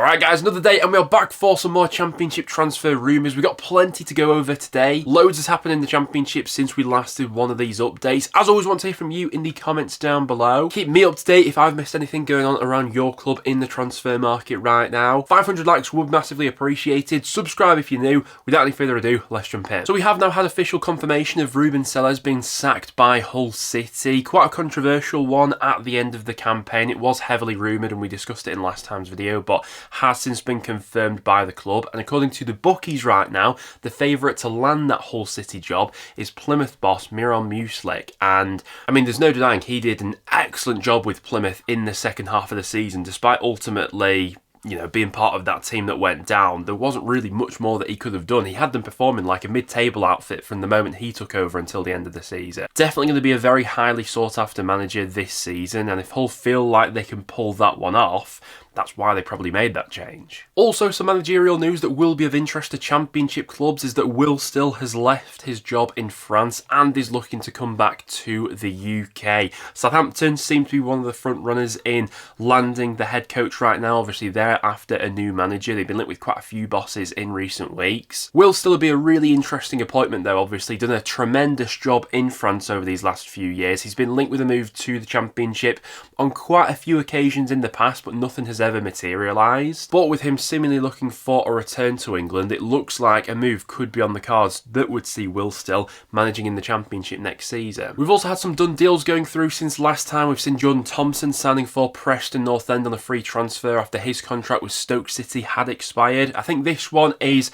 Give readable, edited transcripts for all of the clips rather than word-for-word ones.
Alright guys, another day and we are back for some more Championship transfer rumours. We've got plenty to go over today. Loads has happened in the Championship since we last did one of these updates. As always, want to hear from you in the comments down below. Keep me up to date if I've missed anything going on around your club in the transfer market right now. 500 likes would be massively appreciated. Subscribe if you're new. Without any further ado, let's jump in. So we have now had official confirmation of Ruben Sellés being sacked by Hull City. Quite a controversial one at the end of the campaign. It was heavily rumoured and we discussed it in last time's video, but has since been confirmed by the club. And according to the bookies right now, the favourite to land that Hull City job is Plymouth boss Miron Muslic. And I mean, there's no denying he did an excellent job with Plymouth in the second half of the season, despite ultimately, you know, being part of that team that went down. There wasn't really much more that he could have done. He had them performing like a mid-table outfit from the moment he took over until the end of the season. Definitely going to be a very highly sought after manager this season, and if Hull feel like they can pull that one off, that's why they probably made that change. Also, some managerial news that will be of interest to Championship clubs is that Will Still has left his job in France and is looking to come back to the UK. Southampton seem to be one of the front runners in landing the head coach right now. Obviously, they're after a new manager. They've been linked with quite a few bosses in recent weeks. Will Still be a really interesting appointment though, obviously. Done a tremendous job in France over these last few years. He's been linked with a move to the Championship on quite a few occasions in the past, but nothing has ever materialised. But with him seemingly looking for a return to England, it looks like a move could be on the cards that would see Will Still managing in the Championship next season. We've also had some done deals going through since last time. We've seen Jordan Thompson signing for Preston North End on a free transfer after his contract with Stoke City had expired. I think this one is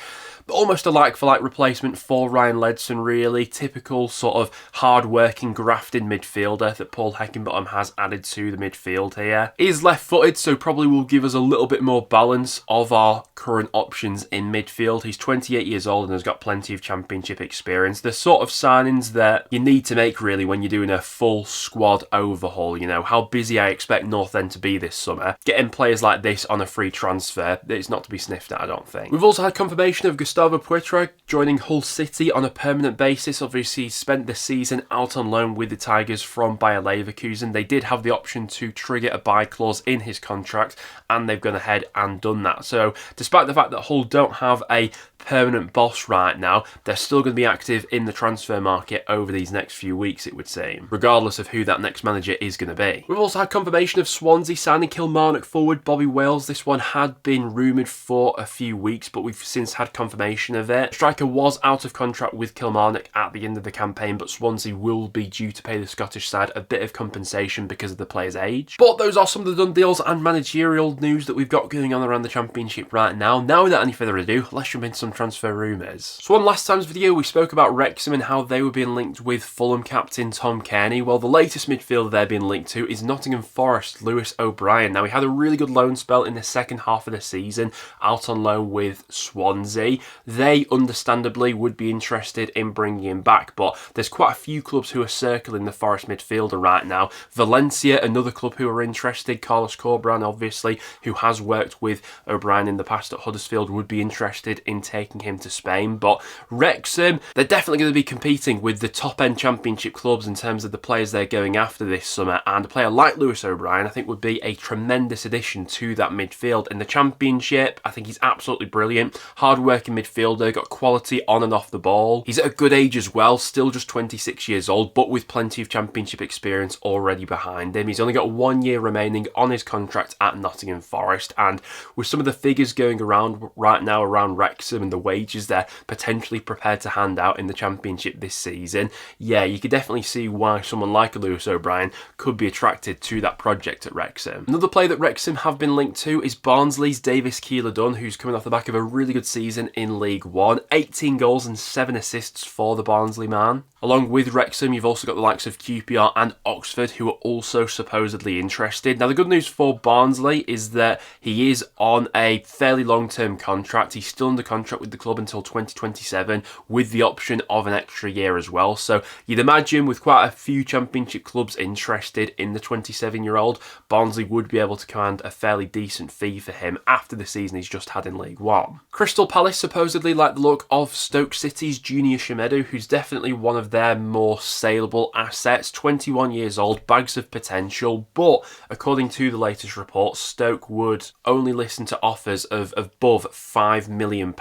almost a like-for-like replacement for Ryan Ledson, really. Typical sort of hard-working, grafted midfielder that Paul Heckingbottom has added to the midfield here. He's left-footed, so probably will give us a little bit more balance of our current options in midfield. He's 28 years old and has got plenty of Championship experience. The sort of signings that you need to make, really, when you're doing a full squad overhaul. You know, how busy I expect North End to be this summer. Getting players like this on a free transfer, it's not to be sniffed at, I don't think. We've also had confirmation of Gustavo Poitre joining Hull City on a permanent basis. Obviously, he spent the season out on loan with the Tigers from Bayer Leverkusen. They did have the option to trigger a buy clause in his contract, and they've gone ahead and done that. So, despite the fact that Hull don't have a permanent boss right now, they're still going to be active in the transfer market over these next few weeks, it would seem, regardless of who that next manager is going to be. We've also had confirmation of Swansea signing Kilmarnock forward Bobby Wales. This one had been rumoured for a few weeks, but we've since had confirmation of it. Striker was out of contract with Kilmarnock at the end of the campaign, but Swansea will be due to pay the Scottish side a bit of compensation because of the player's age. But those are some of the done deals and managerial news that we've got going on around the Championship right now. Now, without any further ado, let's jump into some transfer rumours. So on last time's video, we spoke about Wrexham and how they were being linked with Fulham captain Tom Cairney. Well, the latest midfielder they're being linked to is Nottingham Forest Lewis O'Brien. Now, he had a really good loan spell in the second half of the season, out on loan with Swansea. They understandably would be interested in bringing him back, but there's quite a few clubs who are circling the Forest midfielder right now. Valencia, another club who are interested. Carlos Corberán, obviously, who has worked with O'Brien in the past at Huddersfield, would be interested in taking him to Spain. But Wrexham, they're definitely going to be competing with the top-end Championship clubs in terms of the players they're going after this summer, and a player like Lewis O'Brien I think would be a tremendous addition to that midfield. In the Championship, I think he's absolutely brilliant. Hard-working midfielder, got quality on and off the ball. He's at a good age as well, still just 26 years old, but with plenty of Championship experience already behind him. He's only got 1 year remaining on his contract at Nottingham Forest, and with some of the figures going around right now around Wrexham and the wages they're potentially prepared to hand out in the Championship this season, yeah, you could definitely see why someone like a Lewis O'Brien could be attracted to that project at Wrexham. Another player that Wrexham have been linked to is Barnsley's Davis Keeler-Dunn, who's coming off the back of a really good season in League One. 18 goals and 7 assists for the Barnsley man. Along with Wrexham, you've also got the likes of QPR and Oxford, who are also supposedly interested. Now, the good news for Barnsley is that he is on a fairly long-term contract. He's still under contract with the club until 2027, with the option of an extra year as well. So you'd imagine with quite a few Championship clubs interested in the 27-year-old, Barnsley would be able to command a fairly decent fee for him after the season he's just had in League One. Crystal Palace supposedly supposedly like the look of Stoke City's Junior Semedo, who's definitely one of their more saleable assets. 21 years old, bags of potential, but according to the latest report, Stoke would only listen to offers of above £5 million.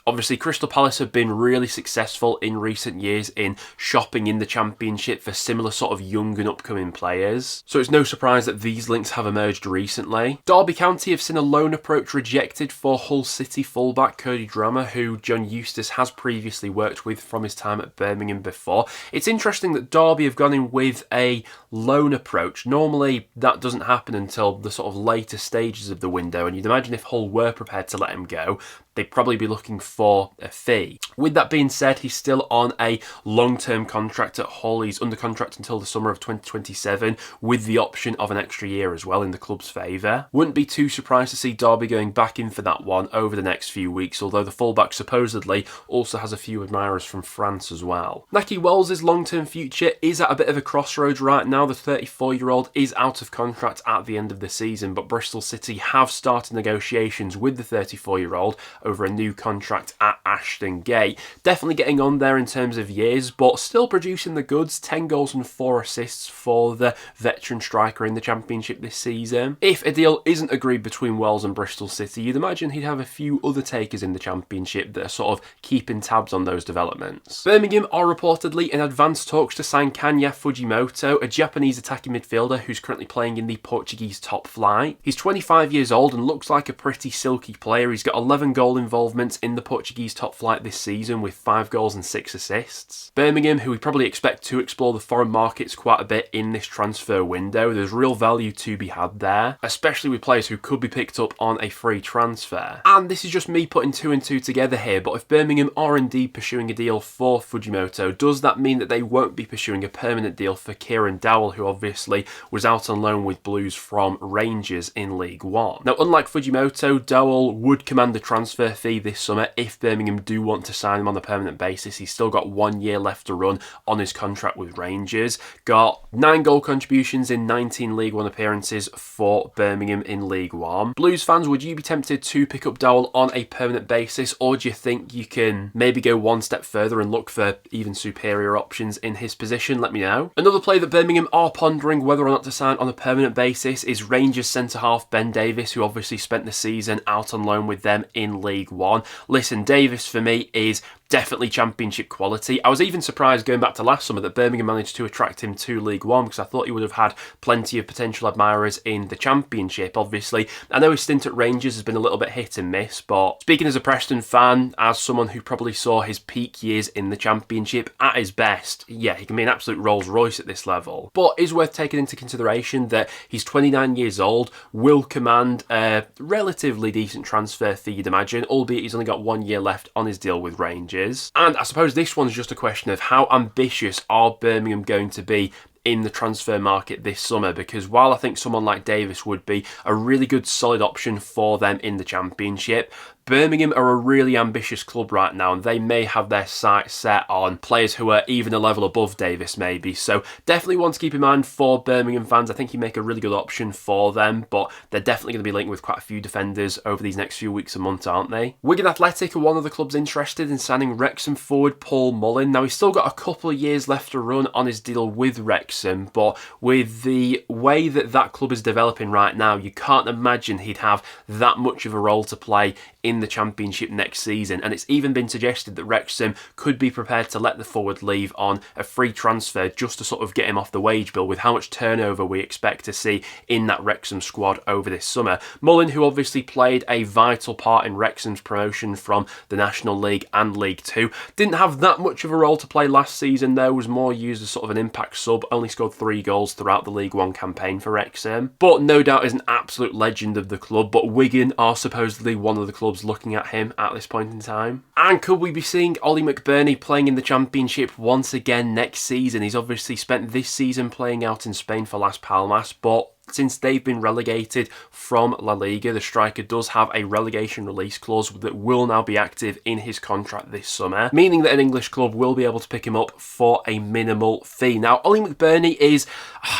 Obviously, Crystal Palace have been really successful in recent years in shopping in the Championship for similar sort of young and upcoming players, so it's no surprise that these links have emerged recently. Derby County have seen a loan approach rejected for Hull City fullback Cody Drammer, who John Eustace has previously worked with from his time at Birmingham before. It's interesting that Derby have gone in with a loan approach. Normally that doesn't happen until the sort of later stages of the window, and you'd imagine if Hull were prepared to let him go, they'd probably be looking for a fee. With that being said, he's still on a long-term contract at Hull. He's under contract until the summer of 2027 with the option of an extra year as well in the club's favour. Wouldn't be too surprised to see Derby going back in for that one over the next few weeks, although the fullback supposedly also has a few admirers from France as well. Nahki Wells' long-term future is at a bit of a crossroads right now. The 34-year-old is out of contract at the end of the season, but Bristol City have started negotiations with the 34-year-old over a new contract at Ashton Gate. Definitely getting on there in terms of years, but still producing the goods. 10 goals and 4 assists for the veteran striker in the Championship this season. If a deal isn't agreed between Wells and Bristol City, you'd imagine he'd have a few other takers in the Championship that are sort of keeping tabs on those developments. Birmingham are reportedly in advanced talks to sign Kanya Fujimoto, a Japanese attacking midfielder who's currently playing in the Portuguese top flight. He's 25 years old and looks like a pretty silky player. He's got 11 goal involvements in the Portuguese top flight this season with 5 goals and 6 assists. Birmingham, who we probably expect to explore the foreign markets quite a bit in this transfer window, there's real value to be had there, especially with players who could be picked up on a free transfer. And this is just me putting 2 and 2 together here, but if Birmingham are indeed pursuing a deal for Fujimoto, does that mean that they won't be pursuing a permanent deal for Kieran Dowell, who obviously was out on loan with Blues from Rangers in League One? Now, unlike Fujimoto, Dowell would command a transfer fee this summer if Birmingham do want to sign him on a permanent basis. He's still got 1 year left to run on his contract with Rangers. Got 9 goal contributions in 19 League One appearances for Birmingham in League One. Blues fans, would you be tempted to pick up Dowell on a permanent basis, or do you think you can maybe go one step further and look for even superior options in his position? Let me know. Another player that Birmingham are pondering whether or not to sign on a permanent basis is Rangers centre-half Ben Davies, who obviously spent the season out on loan with them in League One. Listen, Davies for me is definitely Championship quality. I was even surprised going back to last summer that Birmingham managed to attract him to League One, because I thought he would have had plenty of potential admirers in the Championship. Obviously, I know his stint at Rangers has been a little bit hit and miss, but speaking as a Preston fan, as someone who probably saw his peak years in the Championship, at his best, yeah, he can be an absolute Rolls Royce at this level. But it is worth taking into consideration that he's 29 years old, will command a relatively decent transfer fee, you'd imagine, albeit he's only got 1 year left on his deal with Rangers. And I suppose this one's just a question of how ambitious are Birmingham going to be in the transfer market this summer, because while I think someone like Davies would be a really good solid option for them in the Championship, Birmingham are a really ambitious club right now, and they may have their sights set on players who are even a level above Davies maybe. So definitely one to keep in mind for Birmingham fans. I think he'd make a really good option for them, but they're definitely going to be linked with quite a few defenders over these next few weeks and months, aren't they? Wigan Athletic are one of the clubs interested in signing Wrexham forward Paul Mullin. Now, he's still got a couple of years left to run on his deal with Wrexham, but with the way that that club is developing right now, you can't imagine he'd have that much of a role to play in the Championship next season, and it's even been suggested that Wrexham could be prepared to let the forward leave on a free transfer just to sort of get him off the wage bill with how much turnover we expect to see in that Wrexham squad over this summer. Mullin, who obviously played a vital part in Wrexham's promotion from the National League and League Two, didn't have that much of a role to play last season though, was more used as sort of an impact sub, only scored 3 goals throughout the League One campaign for Wrexham, but no doubt is an absolute legend of the club. But Wigan are supposedly one of the clubs looking at him at this point in time. And could we be seeing Ollie McBurnie playing in the Championship once again next season? He's obviously spent this season playing out in Spain for Las Palmas, but since they've been relegated from La Liga, the striker does have a relegation release clause that will now be active in his contract this summer, meaning that an English club will be able to pick him up for a minimal fee. Now, Ollie McBurnie is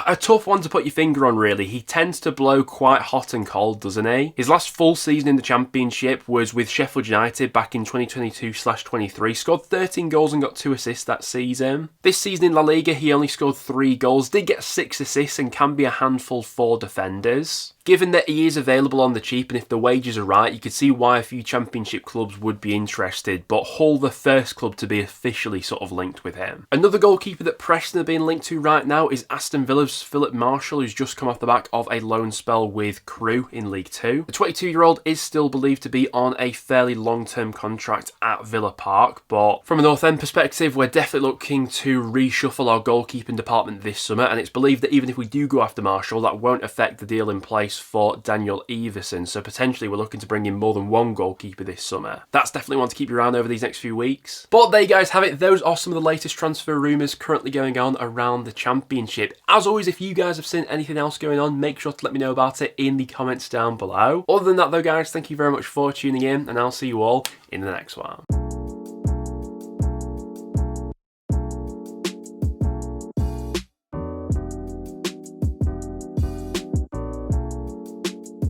a tough one to put your finger on, really. He tends to blow quite hot and cold, doesn't he? His last full season in the Championship was with Sheffield United back in 2022/23, scored 13 goals and got 2 assists that season. This season in La Liga, he only scored 3 goals, did get 6 assists and can be a handful for defenders. Given that he is available on the cheap and if the wages are right, you could see why a few Championship clubs would be interested, but Hull the first club to be officially sort of linked with him. Another goalkeeper that Preston are being linked to right now is Aston Villa's Philip Marshall, who's just come off the back of a loan spell with Crewe in League 2. The 22-year-old is still believed to be on a fairly long-term contract at Villa Park, but from a North End perspective, we're definitely looking to reshuffle our goalkeeping department this summer, and it's believed that even if we do go after Marshall, that won't affect the deal in place for Daniel Everson, so potentially we're looking to bring in more than one goalkeeper this summer. That's definitely one to keep your eye on over these next few weeks. But there you guys have it. Those are some of the latest transfer rumours currently going on around the Championship. As always, if you guys have seen anything else going on, make sure to let me know about it in the comments down below. Other than that though guys, thank you very much for tuning in, and I'll see you all in the next one.